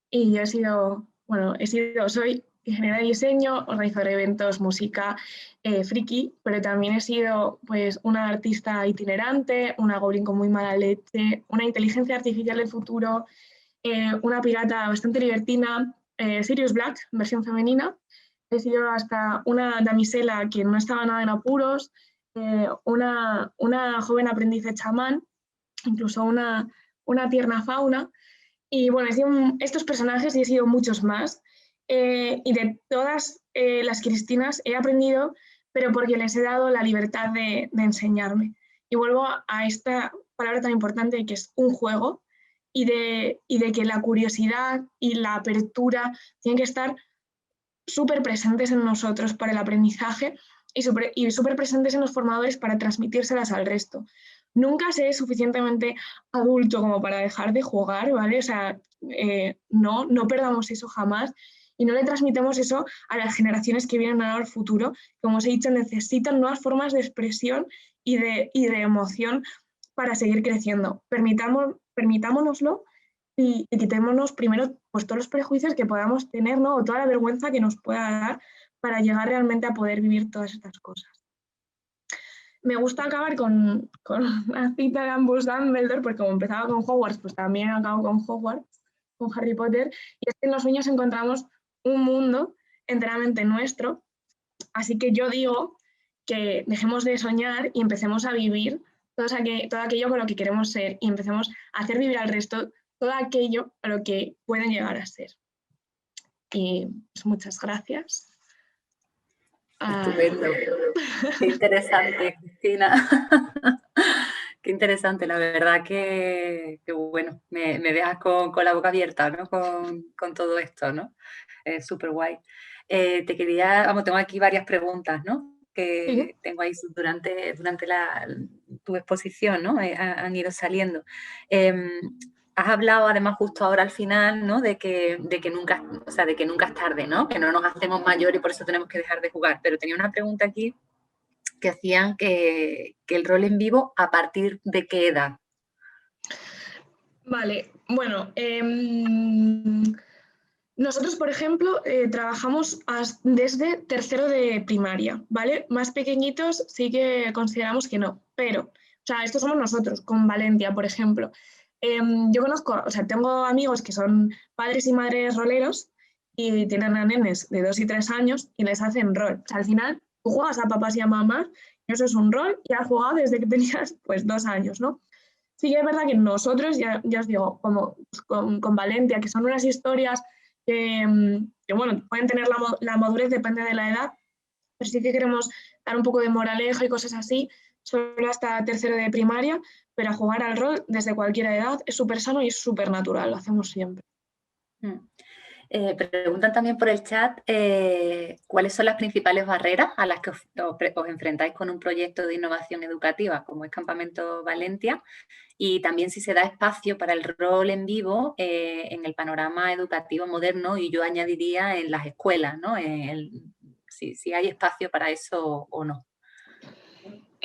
y yo soy ingeniera de diseño, organizadora de eventos, música, friki, pero también he sido pues una artista itinerante, una goblin con muy mala leche, una inteligencia artificial del futuro, una pirata bastante libertina, Sirius Black, versión femenina. He sido hasta una damisela que no estaba nada en apuros, una joven aprendiz de chamán, incluso una tierna fauna. Y bueno, he sido estos personajes y he sido muchos más. Y de todas las Cristinas he aprendido, pero porque les he dado la libertad de enseñarme. Y vuelvo a esta palabra tan importante que es un juego y de que la curiosidad y la apertura tienen que estar súper presentes en nosotros para el aprendizaje y súper presentes en los formadores para transmitírselas al resto. Nunca seré suficientemente adulto como para dejar de jugar, ¿vale? O sea, no perdamos eso jamás y no le transmitamos eso a las generaciones que vienen ahora al futuro. Como os he dicho, necesitan nuevas formas de expresión y de emoción para seguir creciendo. Permitámonoslo y quitémonos primero pues, todos los prejuicios que podamos tener, ¿no? O toda la vergüenza que nos pueda dar para llegar realmente a poder vivir todas estas cosas. Me gusta acabar con una cita de Albus Dumbledore, porque como empezaba con Hogwarts, pues también acabo con Hogwarts, con Harry Potter, y es que en los sueños encontramos un mundo enteramente nuestro, así que yo digo que dejemos de soñar y empecemos a vivir todo aquello con lo que queremos ser y empecemos a hacer vivir al resto todo aquello a lo que pueden llegar a ser. Y pues, muchas gracias. Estupendo. Qué interesante, Cristina. Qué interesante, la verdad que bueno, me dejas con la boca abierta, ¿no? Con todo esto, ¿no? Súper guay. Te quería, vamos, tengo aquí varias preguntas, ¿no? Que tengo ahí durante tu exposición, ¿no? Han ido saliendo. Has hablado además justo ahora al final, ¿no? De que nunca, o sea, de que nunca es tarde, ¿no? Que no nos hacemos mayores y por eso tenemos que dejar de jugar. Pero tenía una pregunta aquí que hacían que el rol en vivo, ¿a partir de qué edad? Vale, bueno, nosotros, por ejemplo, trabajamos desde tercero de primaria, ¿vale? Más pequeñitos sí que consideramos que no, pero, o sea, estos somos nosotros, con Valentia, por ejemplo. Yo conozco, o sea, tengo amigos que son padres y madres roleros y tienen a nenes de 2 y 3 años y les hacen rol. O sea, al final, tú juegas a papás y a mamás y eso es un rol y has jugado desde que tenías, pues, 2 años, ¿no? Sí que es verdad que nosotros, ya os digo, como con Valentia, que son unas historias que bueno, pueden tener la madurez, depende de la edad, pero sí que queremos dar un poco de moraleja y cosas así, solo hasta tercero de primaria, pero a jugar al rol desde cualquier edad es súper sano y es súper natural, lo hacemos siempre. Preguntan también por el chat cuáles son las principales barreras a las que os enfrentáis con un proyecto de innovación educativa como es Campamento Valentia y también si se da espacio para el rol en vivo en el panorama educativo moderno y yo añadiría en las escuelas, ¿no? Si hay espacio para eso o no.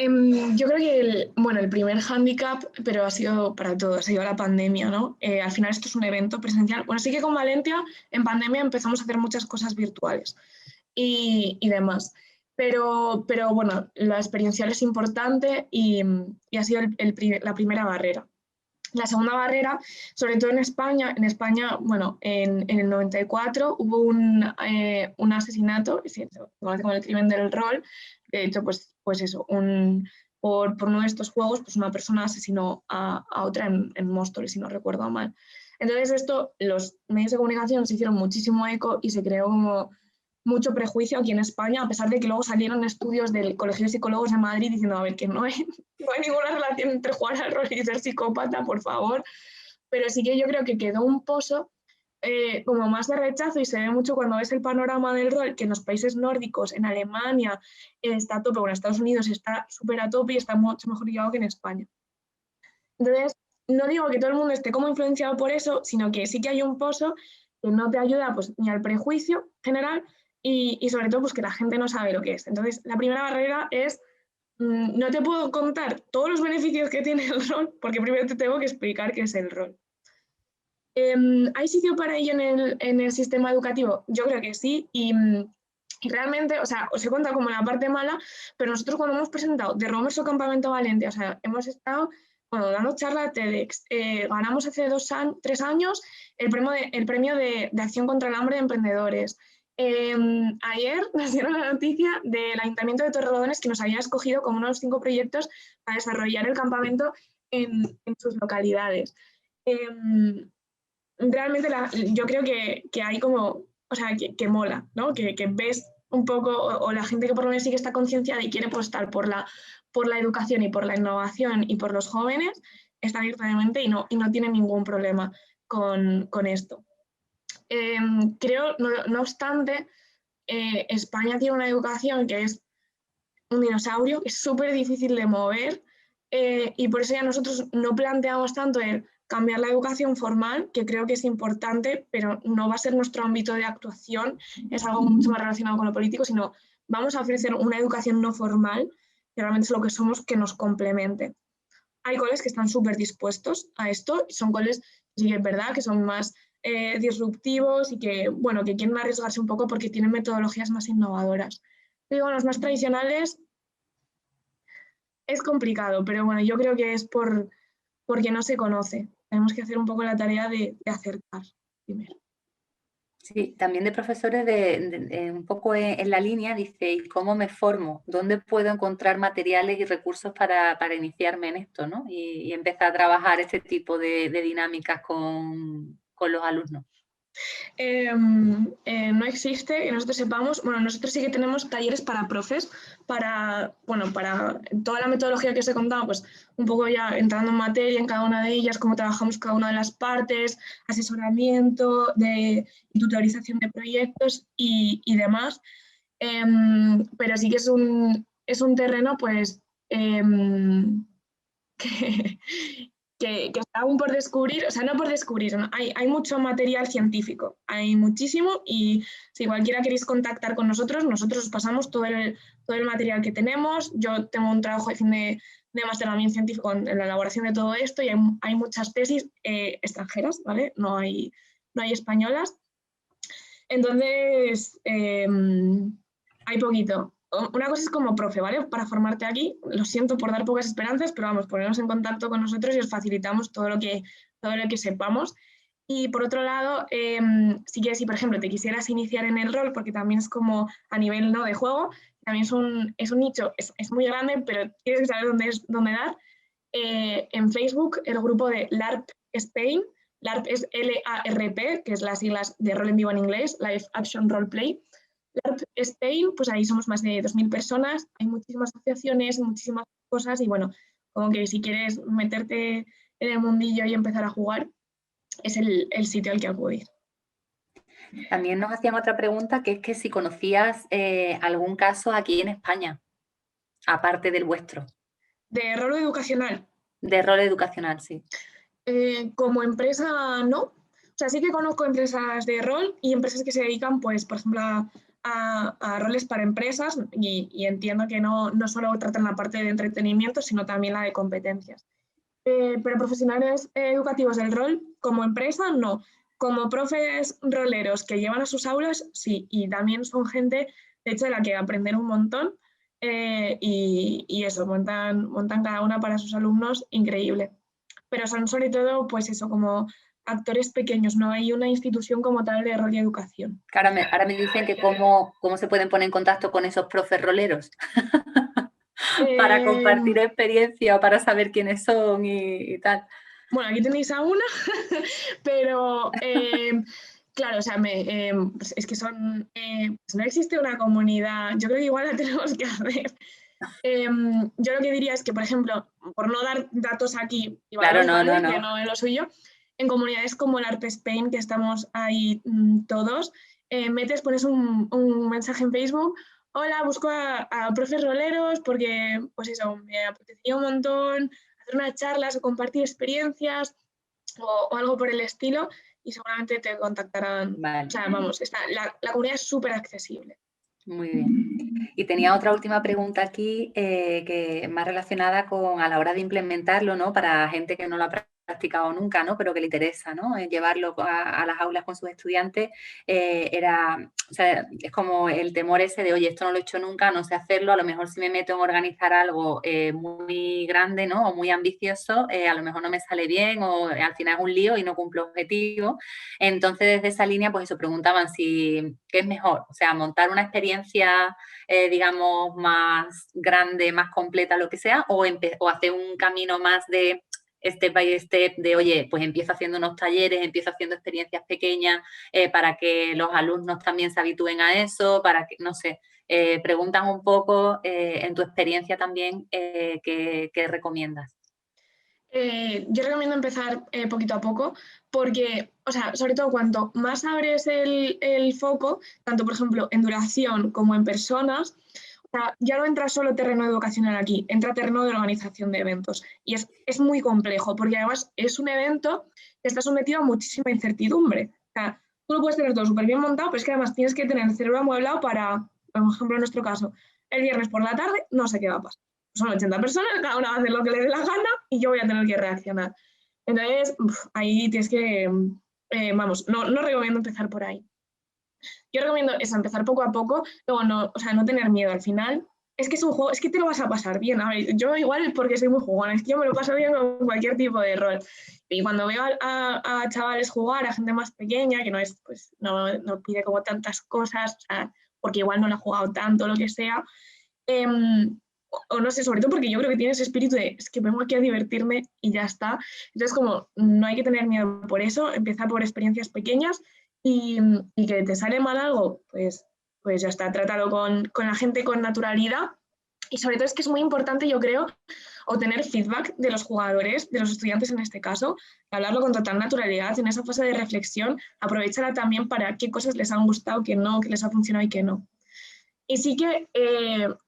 Yo creo que el primer hándicap, pero ha sido para todos, ha sido la pandemia, ¿no? Al final esto es un evento presencial. Bueno, sí que con Valentia en pandemia empezamos a hacer muchas cosas virtuales y demás. Pero bueno, la experiencial es importante y ha sido la primera barrera. La segunda barrera, sobre todo en España, bueno, en el 94 hubo un asesinato, se conoce como el crimen del rol. De hecho, pues eso, por uno de estos juegos, pues una persona asesinó a otra en Móstoles, si no recuerdo mal. Entonces esto, los medios de comunicación se hicieron muchísimo eco y se creó como mucho prejuicio aquí en España, a pesar de que luego salieron estudios del Colegio de Psicólogos de Madrid diciendo, a ver, que no hay ninguna relación entre jugar al rol y ser psicópata, por favor. Pero sí que yo creo que quedó un pozo como más de rechazo, y se ve mucho cuando ves el panorama del rol, que en los países nórdicos, en Alemania, está a tope, bueno, en Estados Unidos está súper a tope y está mucho mejor llevado que en España. Entonces, no digo que todo el mundo esté como influenciado por eso, sino que sí que hay un pozo que no te ayuda pues, ni al prejuicio general y sobre todo pues, que la gente no sabe lo que es. Entonces, la primera barrera es, no te puedo contar todos los beneficios que tiene el rol, porque primero te tengo que explicar qué es el rol. ¿Hay sitio para ello en el sistema educativo? Yo creo que sí, y realmente, o sea, os he contado como la parte mala, pero nosotros cuando hemos presentado The Romers o Campamento Valente, o sea, hemos estado, bueno, dando charla de TEDx, ganamos hace 3 años el premio de Acción contra el Hambre de Emprendedores. Ayer nos dieron la noticia del Ayuntamiento de Torrelodones que nos había escogido como uno de los 5 proyectos para desarrollar el campamento en sus localidades. Realmente yo creo que hay como, o sea, que mola, ¿no? Que ves un poco, o la gente que por lo menos sí que está concienciada y quiere apostar por la educación y por la innovación y por los jóvenes, está abiertamente y no tiene ningún problema con esto. Creo, no obstante, España tiene una educación que es un dinosaurio, que es súper difícil de mover, y por eso ya nosotros no planteamos tanto el cambiar la educación formal, que creo que es importante, pero no va a ser nuestro ámbito de actuación, es algo mucho más relacionado con lo político, sino vamos a ofrecer una educación no formal, que realmente es lo que somos, que nos complemente. Hay coles que están súper dispuestos a esto, y son coles, sí que es verdad, que son más disruptivos y que, bueno, que quieren arriesgarse un poco porque tienen metodologías más innovadoras. Digo, los más tradicionales es complicado, pero bueno, yo creo que es porque no se conoce. Tenemos que hacer un poco la tarea de acercar primero. Sí, también de profesores un poco en la línea, dice, ¿y cómo me formo? ¿Dónde puedo encontrar materiales y recursos para iniciarme en esto, ¿no? Y empezar a trabajar este tipo de dinámicas con los alumnos. No existe, que nosotros sepamos, bueno, nosotros sí que tenemos talleres para profes, para toda la metodología que os he contado, pues un poco ya entrando en materia en cada una de ellas, cómo trabajamos cada una de las partes, asesoramiento, tutorización de proyectos y demás. Pero sí que es un terreno, pues, que, que está aún por descubrir, o sea, no por descubrir, ¿no? Hay mucho material científico, hay muchísimo, y si cualquiera queréis contactar con nosotros, nosotros os pasamos todo el material que tenemos. Yo tengo un trabajo de máster también científico en la elaboración de todo esto, y hay muchas tesis extranjeras, ¿vale? No hay españolas. Entonces, hay poquito. Una cosa es como profe, ¿vale? Para formarte aquí, lo siento por dar pocas esperanzas, pero vamos, ponernos en contacto con nosotros y os facilitamos todo lo que sepamos. Y por otro lado, si por ejemplo, te quisieras iniciar en el rol, porque también es como a nivel, ¿no?, de juego, también es un nicho, es muy grande, pero tienes que saber dónde dar. En Facebook, el grupo de LARP Spain, LARP es LARP, que es las siglas de rol en vivo en inglés, Live Action Roleplay. LARP Spain, pues ahí somos más de 2.000 personas, hay muchísimas asociaciones, muchísimas cosas, y bueno, como que si quieres meterte en el mundillo y empezar a jugar, es el sitio al que acudir. También nos hacían otra pregunta, que es que si conocías algún caso aquí en España, aparte del vuestro. ¿De rol educacional? De rol educacional, sí. Como empresa, no. O sea, sí que conozco empresas de rol y empresas que se dedican, pues, por ejemplo, a roles para empresas, y entiendo que no solo tratan la parte de entretenimiento, sino también la de competencias. Pero profesionales educativos del rol, como empresa, no. Como profes roleros que llevan a sus aulas, sí. Y también son gente, de hecho, de la que aprender un montón, y eso, montan cada una para sus alumnos, increíble. pero son sobre todo, pues eso, como actores pequeños, no hay una institución como tal de rol y educación. Que ahora me dicen que cómo se pueden poner en contacto con esos profes roleros para Eh, compartir experiencia o para saber quiénes son y tal. bueno, aquí tenéis a una, pero claro, o sea, pues es que son, pues no existe una comunidad, yo creo que igual la tenemos que hacer. Yo lo que diría es que, por ejemplo, por no dar datos aquí, igual Claro, os no, no, vale, que no. no es lo suyo, en comunidades como el Arte Spain, que estamos ahí todos, pones un mensaje en Facebook, hola, busco a profes roleros porque, pues eso, me apetecía un montón hacer unas charlas o compartir experiencias o algo por el estilo y seguramente te contactarán. O Vale, sea, vamos, la comunidad es súper accesible. muy bien. Y tenía otra última pregunta aquí, que más relacionada con a la hora de implementarlo, ¿no? Para gente que no lo ha practicado nunca, ¿no? Pero que le interesa, ¿no? Llevarlo a las aulas con sus estudiantes, o sea, es como el temor ese de, oye, esto no lo he hecho nunca, no sé hacerlo, a lo mejor si me meto en organizar algo muy grande, ¿no? O muy ambicioso, a lo mejor no me sale bien o al final es un lío y no cumplo objetivos. Entonces, desde esa línea, pues eso, preguntaban si, ¿qué es mejor? O sea, montar una experiencia digamos, más grande, más completa, lo que sea, o hacer un camino más de step by step, de oye, pues empiezo haciendo unos talleres, empiezo haciendo experiencias pequeñas para que los alumnos también se habitúen a eso, para que, no sé, preguntan un poco en tu experiencia también qué recomiendas. Yo recomiendo empezar poquito a poco porque, o sea, sobre todo cuanto más abres el foco, tanto por ejemplo en duración como en personas, o sea, ya no entra solo terreno educacional aquí, entra terreno de organización de eventos. Y es muy complejo porque además es un evento que está sometido a muchísima incertidumbre. O sea, tú lo puedes tener todo súper bien montado, pero es que además tienes que tener el cerebro amueblado para, por ejemplo, en nuestro caso, el viernes por la tarde no sé qué va a pasar. Son 80 personas, cada una va a hacer lo que le dé la gana y yo voy a tener que reaccionar. Entonces, ahí tienes que, vamos, no recomiendo empezar por ahí. Yo recomiendo eso, empezar poco a poco, luego no, o sea, no tener miedo al final. Es que es un juego, es que te lo vas a pasar bien. A ver, yo igual porque soy muy jugona, es que yo me lo paso bien con cualquier tipo de rol. Y cuando veo a chavales jugar, a gente más pequeña, que no es, pues, no pide como tantas cosas, o sea, porque igual no lo ha jugado tanto, lo que sea, eh, o no sé, sobre todo porque yo creo que tienes espíritu de, es que vengo aquí a divertirme y ya está. Entonces, como no hay que tener miedo por eso, empieza por experiencias pequeñas y que te sale mal algo, pues ya está, trátalo con la gente con naturalidad. Y sobre todo es que es muy importante, yo creo, obtener feedback de los jugadores, de los estudiantes en este caso, hablarlo con total naturalidad en esa fase de reflexión, aprovecharla también para qué cosas les han gustado, qué no, qué les ha funcionado y qué no. Y sí que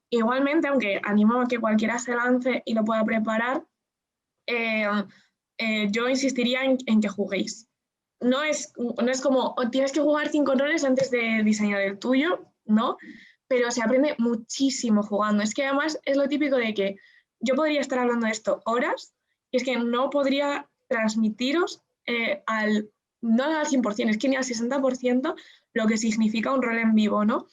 igualmente, aunque animo a que cualquiera se lance y lo pueda preparar, eh, yo insistiría en que juguéis. No es como tienes que jugar 5 roles antes de diseñar el tuyo, ¿no? Pero se aprende muchísimo jugando. Es que además es lo típico de que yo podría estar hablando de esto horas y es que no podría transmitiros no al 100%, es que ni al 60% lo que significa un rol en vivo, ¿no?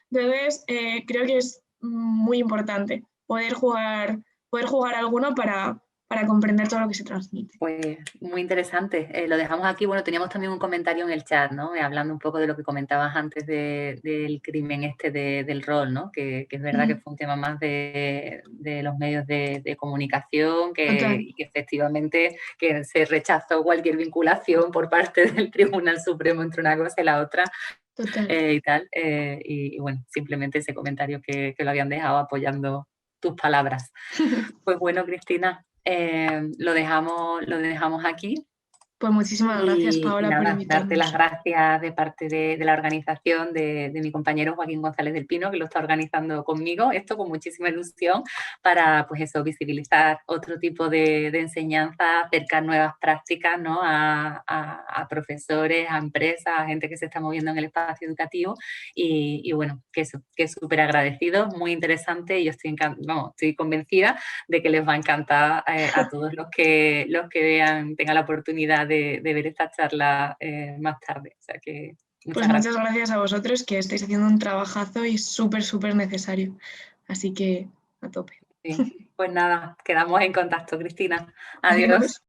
Entonces, creo que es muy importante poder jugar alguno para comprender todo lo que se transmite. Pues muy interesante. Lo dejamos aquí. Bueno, teníamos también un comentario en el chat, ¿no? Hablando un poco de lo que comentabas antes del crimen del rol, ¿no? Que es verdad que fue un tema más de los medios de comunicación, Total. y que efectivamente que se rechazó cualquier vinculación por parte del Tribunal Supremo entre una cosa y la otra Total. y tal. Y bueno, simplemente ese comentario que lo habían dejado apoyando tus palabras. Pues bueno, Cristina, lo dejamos aquí. Pues muchísimas gracias, Y Paola, por nada, darte las invitarnos. gracias de parte de la organización de mi compañero Joaquín González del Pino, que lo está organizando conmigo, esto con muchísima ilusión para, pues eso, visibilizar otro tipo de enseñanza, acercar nuevas prácticas, ¿no? a profesores, a empresas, a gente que se está moviendo en el espacio educativo y bueno, que eso, que súper agradecido, muy interesante y yo estoy convencida de que les va a encantar a todos los que vean, tengan la oportunidad de ver esta charla más tarde. O sea que Pues muchas muchas gracias. gracias a vosotros, que estáis haciendo un trabajazo y súper, súper necesario. Así que a tope. Sí. Pues nada, quedamos en contacto, Cristina. Adiós. Adiós.